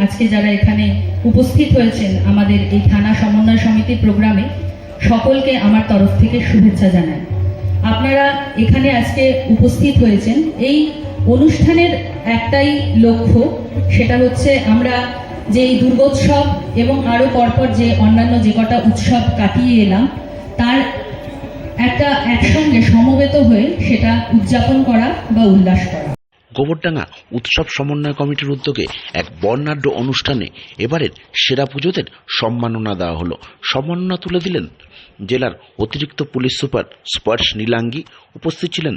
আজকে যারা এখানে উপস্থিত হয়েছেন আমাদের এই থানা সমন্বয় সমিতির প্রোগ্রামে, সকলকে আমার তরফ থেকে শুভেচ্ছা জানাই। আপনারা এখানে আজকে উপস্থিত হয়েছেন এই অনুষ্ঠানের একটাই লক্ষ্য, সেটা হচ্ছে আমরা যে এই দুর্গোৎসব এবং আরও পরপর যে অন্যান্য যে কটা উৎসব কাটিয়ে এলাম তার একটা একসঙ্গে সমবেত হয়ে সেটা উদযাপন করা বা উল্লাস করা। গোবরডাঙ্গা উৎসব সমন্বয় কমিটির উদ্যোগে এক বর্ণাঢ্য অনুষ্ঠানে এবারের সেরা পুজোদের সম্মাননা দেওয়া হলো। সম্মাননা তুলে দিলেন জেলার অতিরিক্ত পুলিশ সুপার স্পর্শ নীলাঙ্গী। উপস্থিত ছিলেন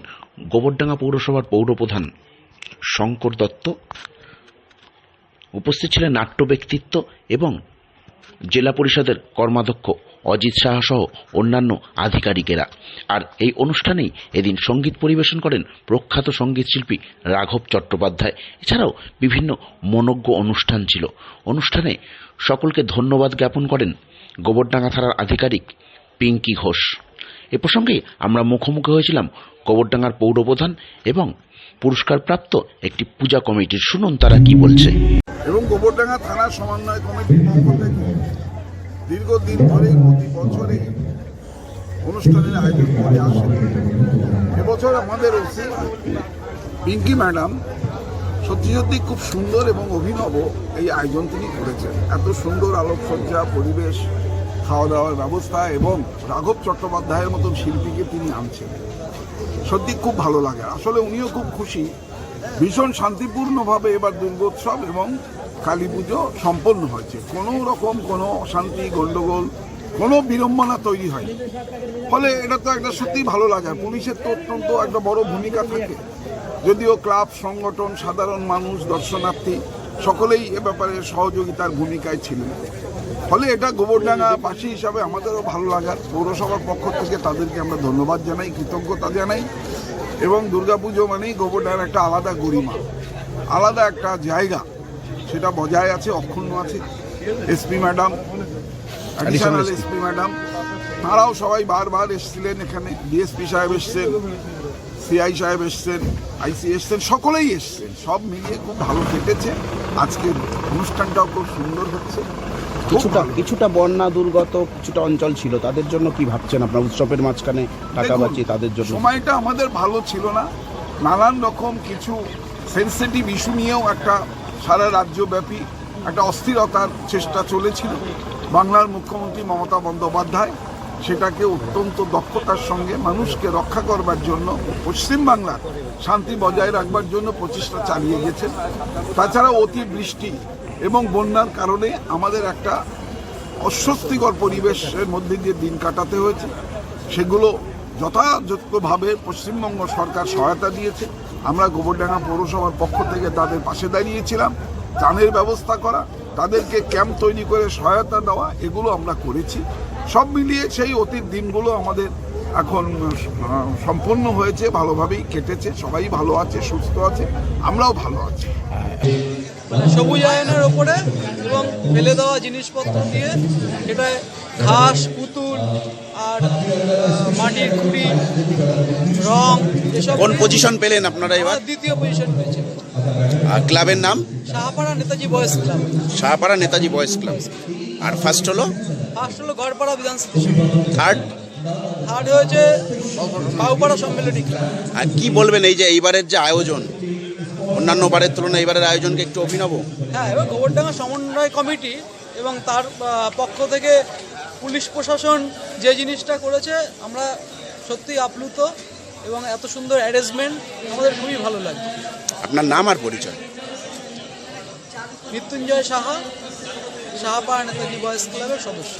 গোবরডাঙ্গা পৌরসভার পৌরপ্রধান শঙ্কর দত্ত, উপস্থিত ছিলেন নাট্য ব্যক্তিত্ব এবং জেলা পরিষদের কর্মাধ্যক্ষ অজিত সাহা সহ অন্যান্য আধিকারিকেরা। আর এই অনুষ্ঠানেই এদিন সঙ্গীত পরিবেশন করেন প্রখ্যাত সঙ্গীত শিল্পী রাঘব চট্টোপাধ্যায়। এছাড়াও বিভিন্ন মনোজ্ঞ অনুষ্ঠান ছিল। অনুষ্ঠানে সকলকে ধন্যবাদ জ্ঞাপন করেন গোবরডাঙ্গা থানার আধিকারিক পিঙ্কি ঘোষ। এ প্রসঙ্গে আমরা মুখোমুখি হয়েছিলাম গোবরডাঙ্গার পৌরপ্রধান এবং পুরস্কারপ্রাপ্ত একটি পূজা কমিটির। শুনুন তারা কি বলছে। এবং গোবরডাঙ্গা থানা সমন্বয় কমিটির পক্ষ থেকে দীর্ঘদিন ধরে প্রতি বছরে অনুষ্ঠানের আয়োজন করে আসেন। এবছর আমাদের ওসি পিঙ্কি ম্যাডাম সত্যি খুব সুন্দর এবং অভিনব এই আয়োজন তিনি করেছেন। এত সুন্দর আলোকসজ্জা, পরিবেশ, খাওয়া দাওয়ার ব্যবস্থা এবং রাঘব চট্টোপাধ্যায়ের মতন শিল্পীকে তিনি আনছেন। সত্যি খুব ভালো লাগে। আসলে উনিও খুব খুশি। ভীষণ শান্তিপূর্ণভাবে এবার দুর্গোৎসব এবং কালী পুজো সম্পন্ন হয়েছে। কোনো রকম কোনো অশান্তি, গণ্ডগোল, কোনো বিড়ম্বনা তৈরি হয়নি। ফলে এটা তো একটা সত্যি ভালো লাগে। পুলিশের তো অত্যন্ত একটা বড় ভূমিকা থাকে, যদিও ক্লাব, সংগঠন, সাধারণ মানুষ, দর্শনার্থী সকলেই এ ব্যাপারে সহযোগিতার ভূমিকায় ছিলেন। ফলে এটা গোবরডাঙ্গাবাসী হিসাবে আমাদেরও ভালো লাগার। পৌরসভার পক্ষ থেকে তাদেরকে আমরা ধন্যবাদ জানাই, কৃতজ্ঞতা জানাই। এবং দুর্গাপুজো মানেই গোবরডাঙ্গার একটা আলাদা গরিমা, আলাদা একটা জায়গা, সেটা বজায় আছে, অক্ষুণ্ণ আছে। SP madam, additional SP madam, তারাও সবাই বারবার এসেছিলেন এখানে। ডিএসপি সাহেব এসছেন, সিআই সাহেব এসছেন, আইসি এসছেন, সকলেই এসছেন। সব মিলিয়ে খুব ভালো কেটেছে। আজকের অনুষ্ঠানটাও খুব সুন্দর হচ্ছে। কিছুটা বন্যা দুর্গত কিছুটা অঞ্চল ছিল, তাদের জন্য কি ভাবছেন আপনার উৎসবের মাঝখানে টাকা বাঁচিয়ে তাদের জন্য? সময়টা আমাদের ভালো ছিল না, নানান রকম কিছু সেন্সিটিভ ইস্যু নিয়েও একটা সারা রাজ্যব্যাপী একটা অস্থিরতার চেষ্টা চলেছিল। বাংলার মুখ্যমন্ত্রী মমতা বন্দ্যোপাধ্যায় সেটাকে অত্যন্ত দক্ষতার সঙ্গে মানুষকে রক্ষা করবার জন্য, পশ্চিমবাংলার শান্তি বজায় রাখবার জন্য প্রচেষ্টা চালিয়ে গেছেন। তাছাড়া অতিবৃষ্টি এবং বন্যার কারণে আমাদের একটা অস্বস্তিকর পরিবেশের মধ্যে দিয়ে দিন কাটাতে হয়েছে। সেগুলো যথাযথভাবে পশ্চিমবঙ্গ সরকার সহায়তা দিয়েছে। আমরা গোবরডাঙ্গা পৌরসভার পক্ষ থেকে তাদের পাশে দাঁড়িয়েছিলাম। ত্রাণের ব্যবস্থা করা, তাদেরকে ক্যাম্প তৈরি করে সহায়তা দেওয়া, এগুলো আমরা করেছি। সব মিলিয়ে সেই অতীত দিনগুলো আমাদের এখন সম্পন্ন হয়েছে, ভালোভাবেই কেটেছে। সবাই ভালো আছে, সুস্থ আছে, আমরাও ভালো আছি। সবুজায়নের ওপরে এবং ফেলে দেওয়া জিনিসপত্র দিয়ে সেটায় ঘাস, পুতুল আর মাটির কুড়ি, রং, এসব। কোন পজিশন পেলেন আপনারা এবার? দ্বিতীয় পজিশন পেয়েছে। আর ক্লাবের নাম? Shahpara Netaji boys club. Shahpara Netaji boys club. আর ফার্স্ট হলো গড়পাড়া বিধানসভা। থার্ড হয়েছে বাউপাড়া সম্মেলনী ক্লাব। আর কি বলবেন এই যে এইবারের যে আয়োজন, অন্যান্য বারের তুলনায় এবারের আয়োজনকে একটু অভিনব? হ্যাঁ, এবার গোবরডাঙ্গা সমন্বয় কমিটি এবং তার পক্ষ থেকে পুলিশ প্রশাসন যে জিনিসটা করেছে আমরা সত্যি আপ্লুত এবং এত সুন্দর অ্যারেঞ্জমেন্ট আমাদের খুবই ভালো লাগে। আপনার নাম আর পরিচয়? মৃত্যুঞ্জয় সাহা, শাহপাড়া নেতাজি বয়েজ ক্লাবের সদস্য।